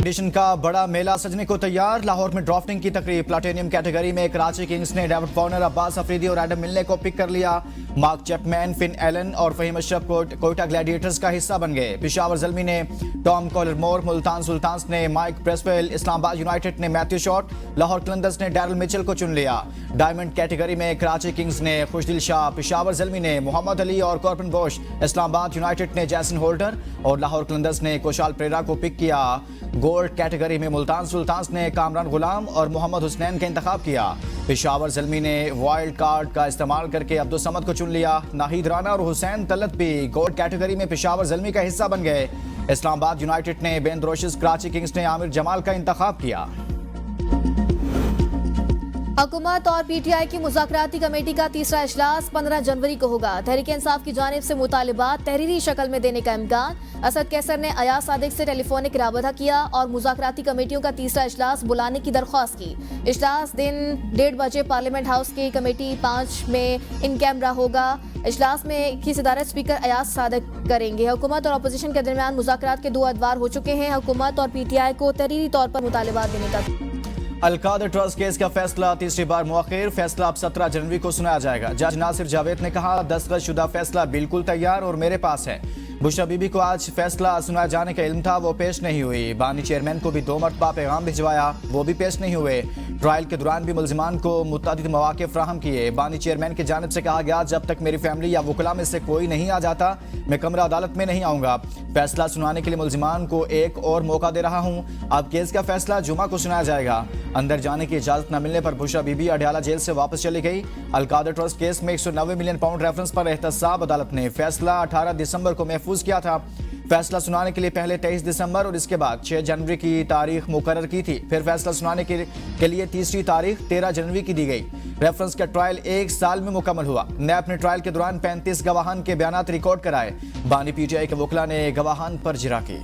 Addition का बड़ा मेला सजने को तैयार। लाहौर में ड्राफ्टिंग की तकरीब। प्लाटिनियम कैटेगरी में कराची किंग्स ने डेविड वार्नर, अब्बास अफरीदी और एडम मिलने को पिक कर लिया। मार्क चैपमैन, फिन एलन और फहीम अशरफ कोयटा ग्लैडिएटर्स का हिस्सा बन गए। पेशावर ज़ल्मी ने टॉम कॉलरमोर, मुल्तान सुल्तान्स ने माइक प्रेसवेल, इस्लामाबाद यूनाइटेड ने मैथ्यू शॉट, लाहौर कलंदर्स ने डैरल मिचेल को चुन लिया। डायमंड कैटेगरी में कराची किंग्स ने खुशदिल शाह, पेशावर ज़ल्मी ने मोहम्मद अली और कॉर्बन बोश, इस्लामाबाद यूनाइटेड ने जैसन होल्डर और लाहौर कलंदर्स ने कुशाल प्रेरा को पिक किया। गोल्ड कैटेगरी में मुल्तान सुल्तान्स ने कामरान गुलाम और मोहम्मद हुसनैन का इंतखाब किया। पेशावर ज़ल्मी ने वाइल्ड कार्ड का इस्तेमाल करके अब्दुल समद को चुन लिया। नाहिद राना और हुसैन तलत भी गोल्ड कैटेगरी में पेशावर ज़ल्मी का हिस्सा बन गए। इस्लामाबाद यूनाइटेड ने बेन रोशिस, कराची किंग्स ने आमिर जमाल का इंतखाब किया। हुकूमत और पीटीआई की मुज़ाकराती कमेटी का तीसरा इजलास 15 जनवरी को होगा। तहरीक इंसाफ की जानिब से मुतालिबात तहरीरी शक्ल में देने का इम्कान। असद कैसर ने अयाज सादिक से टेलीफोनिक राबता किया और मुज़ाकराती कमेटियों का तीसरा इजलास बुलाने की दरख्वास्त की। इजलास दिन 1:30 बजे पार्लियामेंट हाउस की कमेटी 5 में इन कैमरा होगा। इजलास में की सदारत स्पीकर अयाज सादिक करेंगे। हुकूमत और अपोजिशन के दरमियान मुज़ाकरात के 2 अदवार हो चुके हैं। हुकूमत और पीटीआई को तहरीरी तौर पर मुतालिबात देने का। अलकादर ट्रस्ट केस का फैसला तीसरी बार मुअख्खर। फैसला अब 17 जनवरी को सुनाया जाएगा। जज नासिर जावेद ने कहा, दस्तखतशुदा फैसला बिल्कुल तैयार और मेरे पास है। बुशरा बीबी को आज फैसला सुनाए जाने का इल्म था, वो पेश नहीं हुई। बानी चेयरमैन को भी 2 मरतबा पैगाम भिजवाया, वो भी पेश नहीं हुए। ट्रायल के दौरान भी मुल्जिमान को मुतअद्दिद मौके फ्राहम किए। बानी चेयरमैन की जानिब से कहा गया, जब तक मेरी फैमिली या वकला में से कोई नहीं आ जाता मैं कमरा अदालत में नहीं आऊँगा। फैसला सुनाने के लिए मुल्जिमान को एक और मौका दे रहा हूँ। अब केस का फैसला जुमा को सुनाया जाएगा। अंदर जाने की इजाजत न मिलने पर बुशरा बीबी अडयाला जेल से वापस चली गई। अलकादर ट्रस्ट केस में 190 मिलियन पाउंड रेफरेंस पर एहतसाब अदालत ने फैसला 18 दिसंबर को महफूज किया था। फैसला सुनाने के लिए पहले 23 दिसंबर और इसके बाद 6 जनवरी की तारीख मुकर्रर की थी। फिर फैसला सुनाने के लिए तीसरी तारीख 13 जनवरी की दी गई। रेफरेंस का ट्रायल 1 साल में मुकम्मल हुआ। नैब ने ट्रायल के दौरान 35 गवाहान के बयानात रिकॉर्ड कराए। बानी पीटीआई के वकला ने गवाहान पर जिरा की।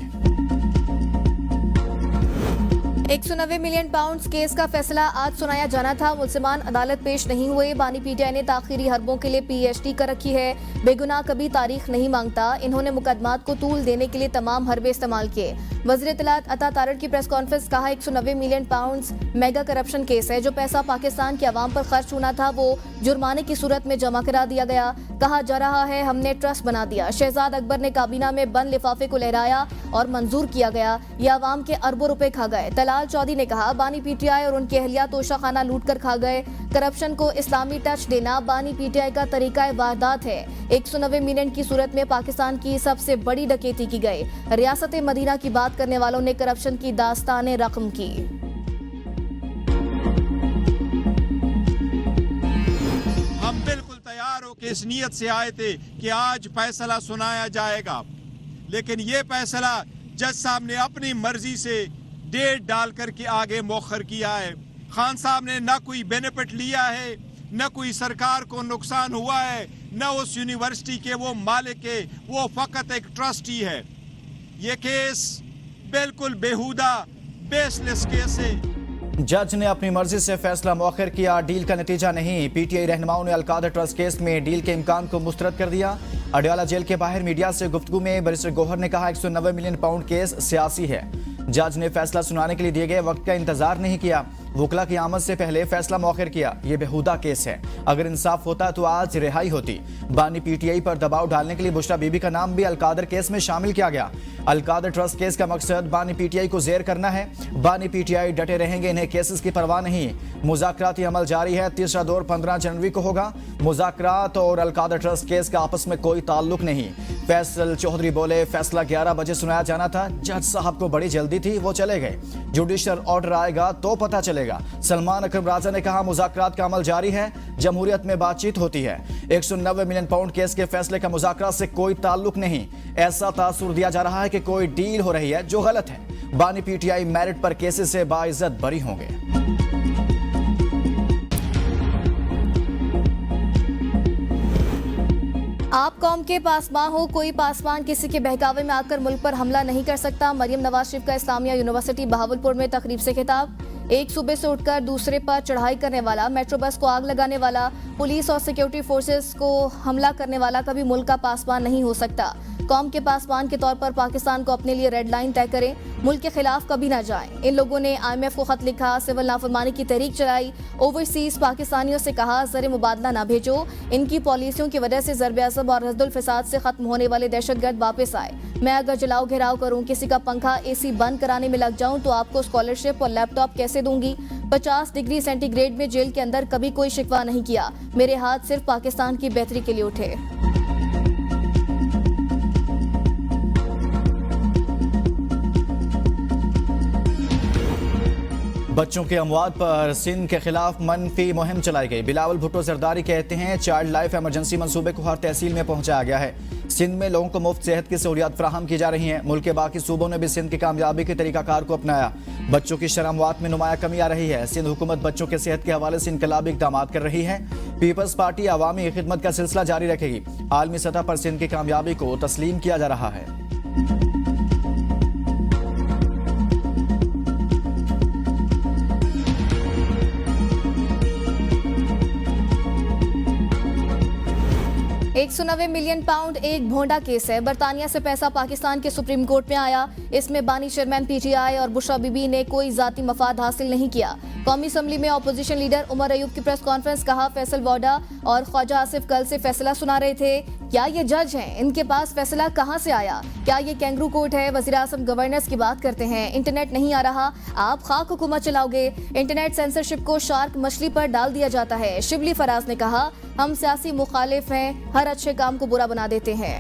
190 मिलियन पाउंड केस का फैसला आज सुनाया जाना था। मुल्जिमान अदालत पेश नहीं हुए। बानी पीटीआई ने ताखीरी हरबों के लिए पीएचडी कर रखी है। बेगुनाह कभी तारीख नहीं मांगता। इन्होंने मुकदमात को तूल देने के लिए तमाम हरबे इस्तेमाल किए। वज़ीर इत्तलात अता तारड़ की प्रेस कॉन्फ्रेंस, कहा 190 million pound mega corruption case है। जो पैसा पाकिस्तान के अवाम पर खर्च होना था वो जुर्माने की सूरत में जमा करा दिया गया। कहा जा रहा है हमने ट्रस्ट बना दिया। शहजाद अकबर ने काबीना में बंद लिफाफे को लहराया और मंजूर किया गया। ये अवाम के अरबों रुपए खा गए। तलाल चौधरी ने कहा, बानी पीटीआई और उनकी अहलिया तोशा खाना लूट कर खा गए। करप्शन को इस्लामी टच देना बानी पीटीआई का तरीका वारदात है। 190 मिलियन की सूरत में पाकिस्तान की सबसे बड़ी डकैती की गई। रियासत मदीना की बात करने वालों ने करप्शन की दास्तान रकम की। हम बिल्कुल तैयार हो के इस नीयत से आए थे कि आज फैसला सुनाया जाएगा, लेकिन ये फैसला जज साहब ने अपनी मर्जी से डेट डाल करके आगे मौखर किया है। खान साहब ने न कोई बेनिफिट लिया है, न कोई सरकार को नुकसान हुआ है, न उस यूनिवर्सिटी के वो मालिक है, वो फकत एक ट्रस्टी है। ये केस बिल्कुल बेहुदा बेसलेस केस है। जज ने अपनी मर्जी से फैसला मौखर किया, डील का नतीजा नहीं। पीटीआई रहनुमाओं ने अलकादर ट्रस्ट केस में डील के इम्कान को मुस्तरद कर दिया। अडयाला जेल के बाहर मीडिया से गुफ्तगू में बैरिस्टर गौहर ने कहा, 190 मिलियन पाउंड केस सियासी है। जज ने फैसला सुनाने के लिए दिए गए वक्त का इंतजार नहीं किया। वकला की आमद से पहले फैसला मौखर किया। ये बेहुदा केस है। अगर इंसाफ होता तो आज रिहाई होती। बानी पीटीआई पर दबाव डालने के लिए बुशरा बीबी का नाम भी अलकादर केस में शामिल किया गया। अलकादर ट्रस्ट केस का मकसद बानी पीटीआई को जेर करना है। बानी पीटीआई डटे रहेंगे, इन्हें केसेस की परवाह नहीं। मुज़ाकराती अमल जारी है। तीसरा दौर 15 जनवरी को होगा। मुज़ाकरात और अलकादर ट्रस्ट केस का आपस में कोई ताल्लुक नहीं। फैसल चौधरी बोले, फैसला 11 बजे सुनाया जाना था। जज साहब को बड़ी जल्दी थी, वो चले गए। जुडिशल ऑर्डर आएगा तो पता चलेगा। सलमान अकरम राजा ने कहा, मुज़ाकरात का अमल जारी है। जमहूरियत में बातचीत होती है। 190 मिलियन पाउंड केस के फैसले का मुज़ाकरात से कोई ताल्लुक नहीं। ऐसा तासुर दिया जा रहा है कि कोई डील हो रही है, जो गलत है। बानी पीटीआई मेरिट पर केसेस से बाइज्जत बरी होंगे। आप कौम के पासबान हो, कोई पासबान किसी के बहकावे में आकर मुल्क पर हमला नहीं कर सकता। मरियम नवाज शरीफ का इस्लामिया यूनिवर्सिटी बहावलपुर में तकरीब से खिताब। एक सूबे से उठकर दूसरे पर चढ़ाई करने वाला, मेट्रो बस को आग लगाने वाला, पुलिस और सिक्योरिटी फोर्सेस को हमला करने वाला कभी मुल्क का पासबान नहीं हो सकता। कौम के पासवान के तौर पर पाकिस्तान को अपने लिए रेड लाइन तय करें, मुल्क के खिलाफ कभी ना जाएं। इन लोगों ने IMF को खत लिखा, सिविल नाफरमानी की तहरीक चलाई, ओवरसीज पाकिस्तानियों से कहा ज़र मुबादला ना भेजो। इनकी पॉलिसियों की वजह से ज़रब-ए-अज़ब और हस्दुल फसाद से खत्म होने वाले दहशतगर्द वापस आए। मैं अगर जलाओ घेराव करूं, किसी का पंखा AC बंद कराने में लग जाऊं तो आपको स्कॉलरशिप और लैपटॉप कैसे दूंगी। 50 डिग्री सेंटीग्रेड में जेल के अंदर कभी कोई शिकवा नहीं किया। मेरे हाथ सिर्फ पाकिस्तान की बेहतरी के लिए उठे। बच्चों के अमवात पर सिंध के खिलाफ मनफी मुहिम चलाई गई। बिलावल भुट्टो जरदारी कहते हैं चाइल्ड लाइफ इमरजेंसी मंसूबे को हर तहसील में पहुंचाया गया है। सिंध में लोगों को मुफ्त सेहत की सहूलियात फराहम की जा रही हैं। मुल्क के बाकी सूबों ने भी सिंध की कामयाबी के तरीकाकार को अपनाया। बच्चों की शरह अमवात में नुमाया कमी आ रही है। सिंध हुकूमत बच्चों के सेहत के हवाले से इनकलाबी इक़दाम कर रही है। पीपल्स पार्टी अवामी खिदमत का सिलसिला जारी रखेगी। आलमी सतह पर सिंध की कामयाबी को तस्लीम किया जा रहा है। £190 मिलियन एक भोंडा केस है। बरतानिया से पैसा पाकिस्तान के सुप्रीम कोर्ट में आया। इसमें बानी चेयरमैन PTI और बुशरा बीबी ने कोई जाती मफाद हासिल नहीं किया। कौमी असम्बली में अपोजिशन लीडर उमर अयूब की प्रेस कॉन्फ्रेंस, कहा फैसल वाडा और ख्वाजा आसिफ कल से फैसला सुना रहे थे। क्या ये जज हैं? इनके पास फैसला कहां से आया? क्या ये कैंगरू कोर्ट है? वज़ीर आज़म गवर्नेंस की बात करते हैं। इंटरनेट नहीं आ रहा, आप खाक हुकूमत चलाओगे। इंटरनेट सेंसरशिप को शार्क मछली पर डाल दिया जाता है। शिबली फराज ने कहा हम सियासी मुखालिफ हैं, हर अच्छे काम को बुरा बना देते हैं।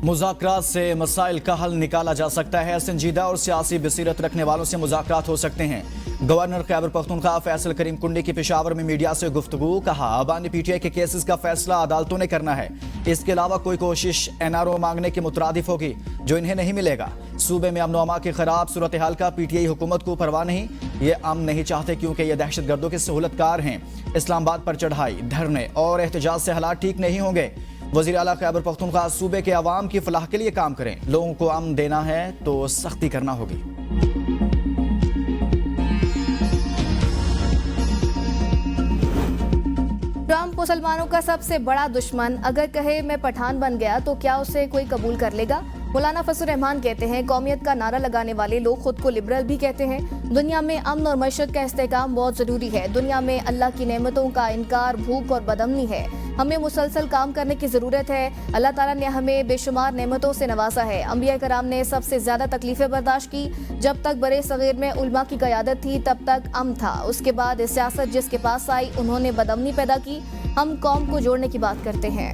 मुज़ाकरात से मसाइल का हल निकाला जा सकता है। संजीदा और सियासी बसीरत रखने वालों से मुज़ाकरात हो सकते हैं। गवर्नर खैबर पख्तूनख्वा फैसल करीम कुंडी की पेशावर में मीडिया से गुफ्तगू, कहा अबानी PTI के केसेस का फैसला अदालतों ने करना है। इसके अलावा कोई कोशिश NRO मांगने की मुतरादिफ होगी जो इन्हें नहीं मिलेगा। सूबे में अमन-ओ-अमा की खराब सूरत हाल का PTI हुकूमत को परवाह नहीं। ये अमन नहीं चाहते क्योंकि ये दहशत गर्दों के सहूलतकार हैं। इस्लामाबाद पर चढ़ाई, धरने और एहतजाज से हालात ठीक नहीं होंगे। वज़ीर आला खैबर पख्तूनख्वा सूबे के अवाम की फलाह के लिए काम करें। लोगों को अमन देना है तो सख्ती करना होगी। ट्रंप मुसलमानों का सबसे बड़ा दुश्मन, अगर कहे मैं पठान बन गया तो क्या उसे कोई कबूल कर लेगा? मौलाना फजल रहमान कहते हैं कौमियत का नारा लगाने वाले लोग खुद को लिबरल भी कहते हैं। दुनिया में अमन और मईशत का इस्तेहकाम बहुत जरूरी है। दुनिया में अल्लाह की नेमतों का इनकार, भूख और बदअमनी है। हमें मुसलसल काम करने की जरूरत है। अल्लाह ताला ने हमें बेशुमार नेमतों से नवाजा है। अंबिया कराम ने सबसे ज्यादा तकलीफें बर्दाश्त की। जब तक बड़े सगीर में उलमा की क़यादत थी तब तक अमन था। उसके बाद सियासत जिसके पास आई उन्होंने बदअमनी पैदा की। हम कौम को जोड़ने की बात करते हैं।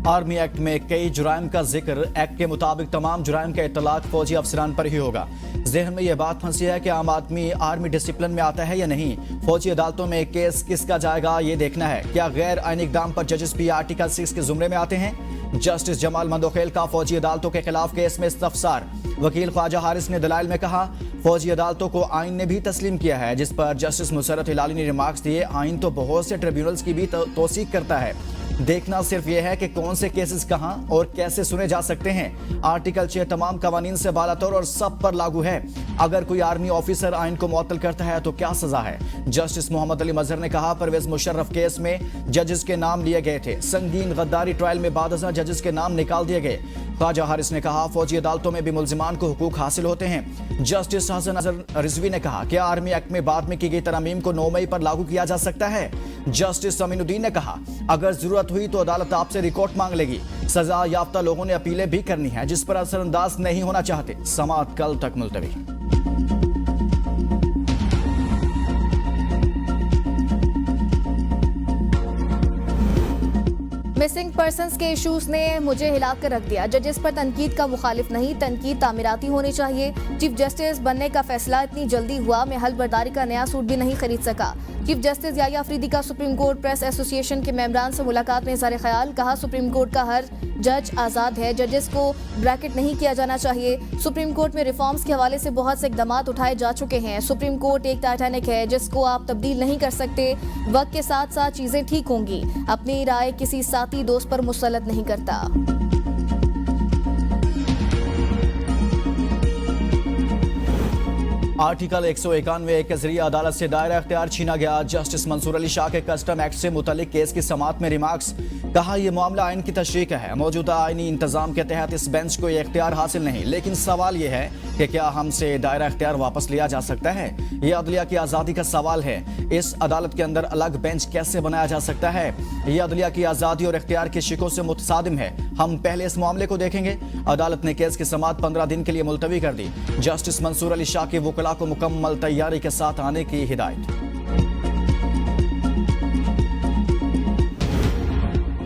आर्मी एक्ट में कई जुराइम का जिक्र। एक्ट के मुताबिक तमाम जुराइम का इत्तलाक फौजी अफसरान पर ही होगा। जहन में यह बात फंसी है कि आम आदमी आर्मी डिसिप्लिन में आता है या नहीं। फौजी अदालतों में केस किसका जाएगा ये देखना है। क्या गैर आईनी इक़दाम पर जजेस भी आर्टिकल 6 के जुमरे में आते हैं? जस्टिस जमाल मंदोखेल का फौजी अदालतों के खिलाफ केस में इस्तफसार। वकील ख्वाजा हारिस ने दलाइल में कहा फौजी अदालतों को आइन ने भी तस्लीम किया है, जिस पर जस्टिस मुसर्रत हिलाली ने रिमार्क्स दिए आइन तो बहुत से ट्रिब्यूनल्स की भी तौसीक करता है। देखना सिर्फ यह है कि कौन से केसेस कहां और कैसे सुने जा सकते हैं। आर्टिकल 6 तमाम कवानीन से बालातर और सब पर लागू है। अगर कोई आर्मी ऑफिसर आइन को मुअत्तल करता है तो क्या सजा है? जस्टिस मोहम्मद अली मजहर ने कहा परवेज मुशर्रफ केस में जजेस के नाम लिए गए थे। संगीन गद्दारी ट्रायल में बादशाह जजेस के नाम निकाल दिए गए। ख्वाजा हारिस ने कहा फौजी अदालतों में भी मुल्जिमान को हुकूक हासिल होते हैं। जस्टिस हसन अजहर रिजवी ने कहा क्या आर्मी एक्ट में बाद में की गई तरमीम को 9 मई पर लागू किया जा सकता है? जस्टिस अमीनुद्दीन ने कहा अगर जरूरत हुई तो अदालत आपसे रिकॉर्ड मांग लेगी। सजा याफ्ता लोगों ने अपीलें भी करनी है जिस पर असरअंदाज नहीं होना चाहते। समाअत कल तक मुलतवी। मिसिंग पर्संस के इश्यूज ने मुझे हिला कर रख दिया। जजेस पर तनकीद का मुखालिफ नहीं, तनकीद तामीराती होनी चाहिए। चीफ जस्टिस बनने का फैसला इतनी जल्दी हुआ, मैं हल बर्दारी का नया सूट भी नहीं खरीद सका। चीफ जस्टिस याया अफरीदी का सुप्रीम कोर्ट प्रेस एसोसिएशन के मेंबरान से मुलाकात में इज़हार ख्याल, कहा सुप्रीम कोर्ट का हर जज आज़ाद है, जजेस को ब्रैकेट नहीं किया जाना चाहिए। सुप्रीम कोर्ट में रिफॉर्म्स के हवाले से बहुत से इक़दामात उठाए जा चुके हैं। सुप्रीम कोर्ट एक टाइटैनिक है जिसको आप तब्दील नहीं कर सकते। वक्त के साथ साथ चीज़ें ठीक होंगी। अपनी राय किसी साथी दोस्त पर मुसल्लत नहीं करता। आर्टिकल 191 के जरिए अदालत से दायरा इख्तियार छीना गया। जस्टिस मंसूर अली शाह के कस्टम एक्ट से मुतल्लिक केस की समाअत में रिमार्क्स। कहा यह मामला आइन की तशरीह का है, मौजूदा आइनी इंतजाम के तहत इस बेंच को यह इख्तियार हासिल नहीं, लेकिन सवाल यह है कि क्या हमसे दायरा इख्तियार वापस लिया जा सकता है? यह अदलिया की आज़ादी का सवाल है। इस अदालत के अंदर अलग बेंच कैसे बनाया जा सकता है? यह अदलिया की आज़ादी और इख्तियार की शिकों से मुतसादिम है। हम पहले इस मामले को देखेंगे। अदालत ने केस की समाअत 15 दिन के लिए मुलतवी कर दी। जस्टिस मंसूर अली शाह के वकला को मुकम्मल तैयारी के साथ आने की हिदायत।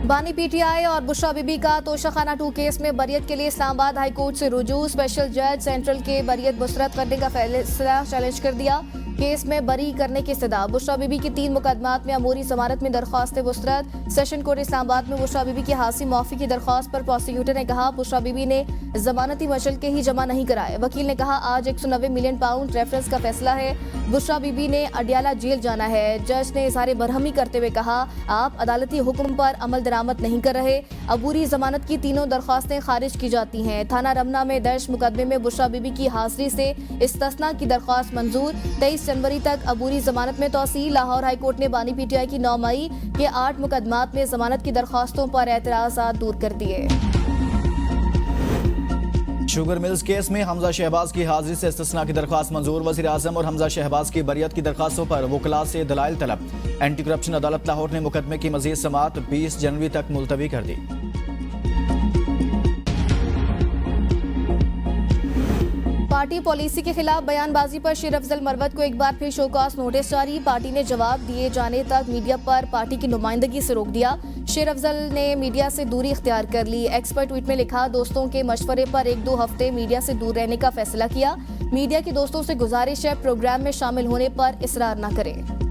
बानी पीटीआई और बुशरा बीबी का तोशाखाना 2 केस में बरियत के लिए इस्लामाबाद हाई कोर्ट से रुजू। स्पेशल जज सेंट्रल के बरियत मुस्तरद करने का फैसला चैलेंज कर दिया। केस में बरी करने की इस्तदा। बुशरा बीबी की 3 मुकदमात में अमूरी जमानत में दरख्वास्त मुस्तरद। सेशन कोर्ट इस्लामाबाद में बुशरा बीबी की हासी माफी की दरख्वास्त पर प्रोसिक्यूटर ने कहा बुशरा बीबी ने जमानती मशल के ही जमा नहीं कराए। वकील ने कहा आज 190 मिलियन पाउंड रेफरेंस का फैसला है। बुशरा बीबी ने अडियाला जेल जाना है। जज ने इजहार बरहमी करते हुए कहा आप अदालती हुक्म पर अमल दरामद नहीं कर रहे। अबूरी जमानत की तीनों दरख्वास्तें खारिज की जाती हैं। थाना रमना में दर्ज मुकदमे में बुशरा बीबी की हाजिरी से इस्तिस्ना की दरख्वास्त मंजूर। 23 जनवरी तक अबूरी जमानत में तौसी। लाहौर हाई कोर्ट ने बानी पीटीआई की 9 मई के 8 मुकदमात में जमानत की दरख्वास्तों पर एतराज़ात दूर कर दिए। शुगर मिल्स केस में हमजा शहबाज की हाजिरी से इस्तिस्ना की दरख्वास्त मंजूर। वज़ीर आज़म और हमजा शहबाज की बरियत की दरख्वास्तों पर वकला से दलाइल तलब। एंटी करप्शन अदालत लाहौर ने मुकदमे की मजीद समाअत 20 जनवरी तक मुलतवी कर दी। पार्टी पॉलिसी के खिलाफ बयानबाजी पर शेर अफजल मरवत को एक बार फिर शोकॉज नोटिस जारी। पार्टी ने जवाब दिए जाने तक मीडिया पर पार्टी की नुमाइंदगी से रोक दिया। शेर अफजल ने मीडिया से दूरी इख्तियार कर ली। एक्स पर ट्वीट में लिखा दोस्तों के मशवरे पर 1-2 हफ्ते मीडिया से दूर रहने का फैसला किया। मीडिया के दोस्तों से गुजारिश है प्रोग्राम में शामिल होने पर इसरार न करें।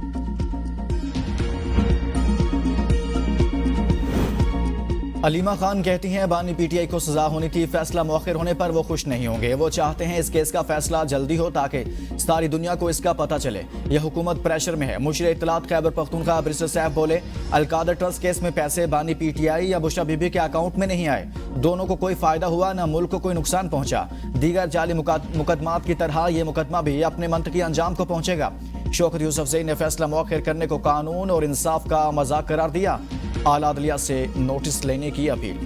अलीमा खान कहती हैं बानी पीटीआई को सजा होनी थी, फैसला मौखिर होने पर वो खुश नहीं होंगे। वो चाहते हैं इस केस का फैसला जल्दी हो ताकि सारी दुनिया को इसका पता चले। यह हुकूमत प्रेशर में है। मुशीर इत्तलात खैबर पख्तूनख्वा बैरिस्टर साहब बोले अलकादर ट्रस्ट केस में पैसे बानी पीटीआई या बुशरा बीबी के अकाउंट में नहीं आए। दोनों को कोई फायदा हुआ न मुल्क को कोई नुकसान पहुंचा। दीगर जाली मुकदमात की तरह यह मुकदमा भी अपने मंतकी अंजाम को पहुंचेगा। शौकत यूसुफजई ने फैसला मौखिर करने को कानून और इंसाफ का मजाक करार दिया। आला अदलिया से नोटिस लेने की अपील।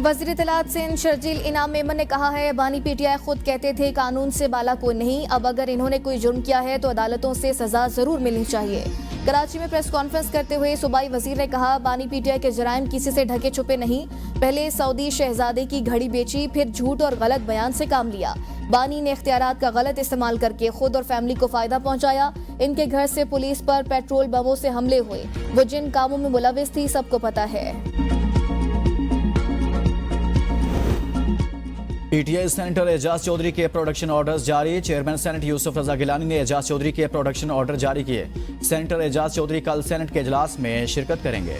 वज़ीर इत्तलात सिंध शर्जील इनाम मेमन ने कहा है बानी पीटीआई खुद कहते थे कानून से बाला कोई नहीं। अब अगर इन्होंने कोई जुर्म किया है तो अदालतों से सजा जरूर मिलनी चाहिए। कराची में प्रेस कॉन्फ्रेंस करते हुए सूबाई वजीर ने कहा बानी पीटीआई के जराइम किसी से ढके छुपे नहीं। पहले सऊदी शहजादे की घड़ी बेची, फिर झूठ और गलत बयान से काम लिया। बानी ने इख्तियारात का गलत इस्तेमाल करके खुद और फैमिली को फायदा पहुंचाया। इनके घर से पुलिस पर पेट्रोल बमों से हमले हुए। वो जिन कामों में मुलविस थी सबको पता है। पीटीआई सेनेटर एजाज चौधरी के प्रोडक्शन ऑर्डर्स जारी। चेयरमैन सेनेट यूसुफ रजा गिलानी ने एजाज चौधरी के प्रोडक्शन ऑर्डर जारी किए। सेनेटर एजाज चौधरी कल सेनेट के इजलास में शिरकत करेंगे।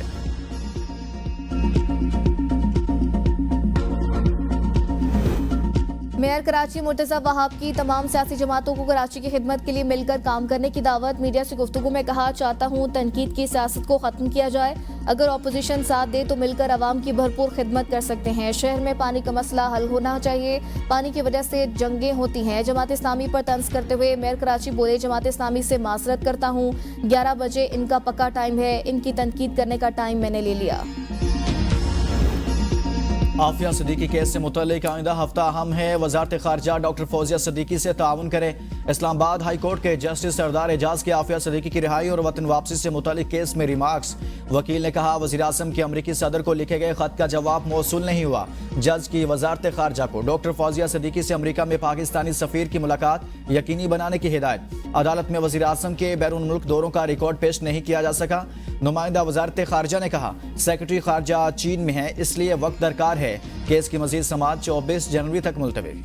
मेयर कराची मुर्तजा वहाब की तमाम सियासी जमातों को कराची की खिदमत के लिए मिलकर काम करने की दावत। मीडिया से गुफ्तगू में कहा चाहता हूँ तनकीद की सियासत को ख़त्म किया जाए। अगर अपोजिशन साथ दे तो मिलकर आवाम की भरपूर खिदमत कर सकते हैं। शहर में पानी का मसला हल होना चाहिए। पानी की वजह से जंगें होती हैं। जमात इस्लामी पर तंज करते हुए मेयर कराची बोले जमात इस्लामी से माजरत करता हूँ। 11 बजे इनका पक्का टाइम है। इनकी तनकीद करने का टाइम मैंने ले लिया। आफिया सिद्दीकी केस से मुतल्लिक आइंदा हफ्ता अहम है। वजारत खारजा डॉक्टर फौजिया सिद्दीकी से ताउन करे। इस्लामाबाद हाई कोर्ट के जस्टिस सरदार एजाज की आफिया सिद्दीकी की रिहाई और वतन वापसी से मुतल्लिक केस में रिमार्क्स। वकील ने कहा वज़ीर आज़म के अमरीकी सदर को लिखे गए खत का जवाब मौसूल नहीं हुआ। जज की वजारत खारजा को डॉक्टर फौजिया सिद्दीकी से अमरीका में पाकिस्तानी सफीर की मुलाकात यकीनी बनाने की हिदायत। अदालत में वज़ीर आज़म के बैरून मुल्क दौरों का रिकॉर्ड पेश नहीं किया जा सका। नुमाइंदा वजारत खारजा ने कहा सेक्रेटरी खारजा चीन में है, इसलिए वक्त दरकार है। केस की मजीद समाअत 24 जनवरी तक मुलतवी।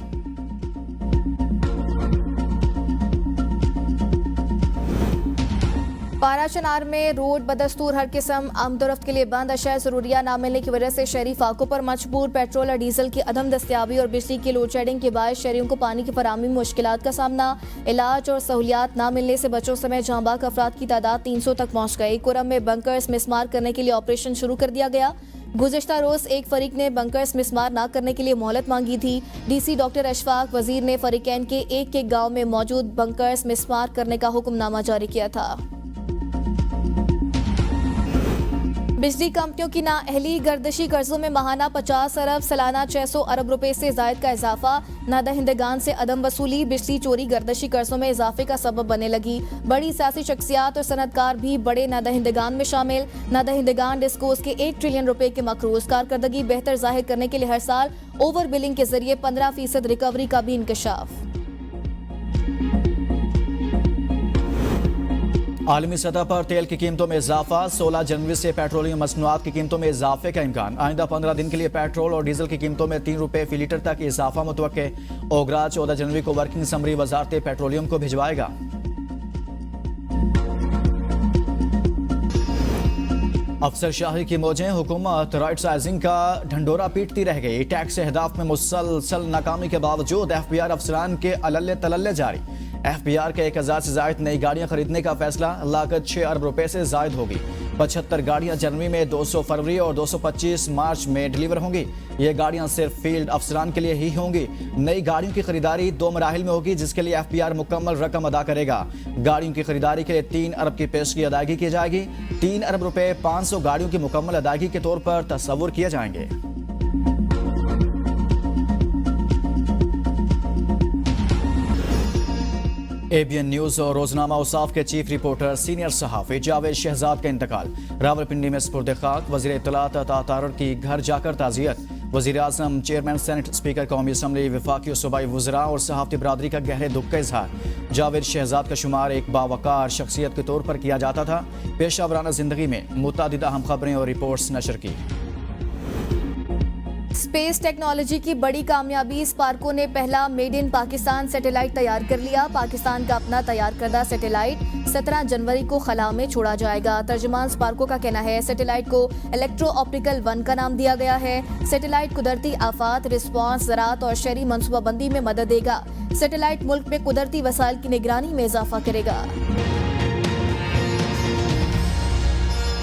पारा चनार में रोड बदस्तूर हर किस्म आमदोरफ्त के लिए बंद। अशाया ज़रूरिया ना मिलने की वजह से शहरी फाकों पर मजबूर। पेट्रोल और डीजल की अदम दस्तियाबी और बिजली की लोड शेडिंग के बाद शहरियों को पानी की फराहमी में मुश्किलात का सामना। इलाज और सहूलियात ना मिलने से बच्चों समेत जांबाक अफराद की तादाद 300 तक पहुँच गई। कुरम में बंकर्स मिसमार करने के लिए ऑपरेशन शुरू कर दिया गया। गुज़िश्ता रोज एक फरीक ने बंकर्स मिसमार न करने के लिए मोहलत मांगी थी। डीसी डॉक्टर अशफाक वजीर ने फरीकैन के एक गांव में मौजूद बंकर्स मिसमार करने का हुक्मनामा जारी किया था। बिजली कंपनियों की नाअहली गर्दिशी कर्जों में माहाना 50 अरब सालाना 600 अरब रुपए से जायद का इजाफा। नादहिंदगान से अदम वसूली बिजली चोरी गर्दिशी कर्जों में इजाफे का सबब बनने लगी। बड़ी सियासी शख्सियात और सनतकार भी बड़े नादहिंदगान में शामिल। नादहिंदगान डिस्कोस के 1 ट्रिलियन रुपए के मकरूज कारकर्दगी बेहतर जाहिर करने के लिए हर साल ओवर बिलिंग के जरिए 15% रिकवरी का भी इंकशाफ। आलमी सतह पर तेल की कीमतों में इजाफा। 16 जनवरी से पेट्रोलियम मसनूआत की कीमतों में इजाफे का इम्कान। आइंदा 15 दिन के लिए पेट्रोल और डीजल की कीमतों में 3 रुपए फी लीटर तक इजाफा मुतवक्के। ओगरा 14 जनवरी को वर्किंग समरी वजारत पेट्रोलियम को भिजवाएगा। अफसर शाही की मौजें। हुकूमत राइट साइजिंग का ढंडोरा पीटती रह गई। टैक्स अहदाफ में मुसलसल नाकामी के बावजूद FBR अफसरान के अलल्ले तलल्ले जारी। FBR के 1000 से जायद नई गाड़ियां खरीदने का फैसला। लागत 6 अरब रुपए से जायद होगी। 75 गाड़ियां जनवरी में, 200 फरवरी और 225 मार्च में डिलीवर होंगी। ये गाड़ियां सिर्फ फील्ड अफसरान के लिए ही होंगी। नई गाड़ियों की खरीदारी 2 मराहिल में होगी, जिसके लिए FBR मुकम्मल रकम अदा करेगा। गाड़ियों की खरीदारी के लिए 3 अरब की पेश की अदायगी की जाएगी। 3 अरब रुपए 500 गाड़ियों की मुकम्मल अदायगी के तौर पर तस्वुर किए जाएंगे। ABN न्यूज और रोजनामा औसाफ के चीफ रिपोर्टर सीनियर सहाफी जावेद शहजाद का इंतकाल। रावलपिंडी में स्पुर्द खाक। वजीर इत्तलात अता तारर की घर जाकर ताज़ियत। वजीर आज़म, चेयरमैन सेनेट, स्पीकर कौमी असम्बली, वफाकी और सूबाई वज़रा और सहाफ़ती बिरादरी का गहरे दुख का इजहार। जावेद शहजाद का शुमार एक बावकार शख्सियत के तौर पर किया जाता था। पेशा वराना जिंदगी में मुतअद्दिद अहम खबरें और रिपोर्ट्स नशर की। स्पेस टेक्नोलॉजी की बड़ी कामयाबी। स्पार्को ने पहला मेड इन पाकिस्तान सैटेलाइट तैयार कर लिया। पाकिस्तान का अपना तैयार करदा सैटेलाइट 17 जनवरी को खला में छोड़ा जाएगा। तर्जुमान स्पार्को का कहना है सैटेलाइट को इलेक्ट्रो ऑप्टिकल 1 का नाम दिया गया है। सैटेलाइट कुदरती आफात, रिस्पॉन्स, ज़राअत और शहरी मनसूबाबंदी में मदद देगा। सैटेलाइट मुल्क में कुदरती वसाइल की निगरानी में इजाफा करेगा।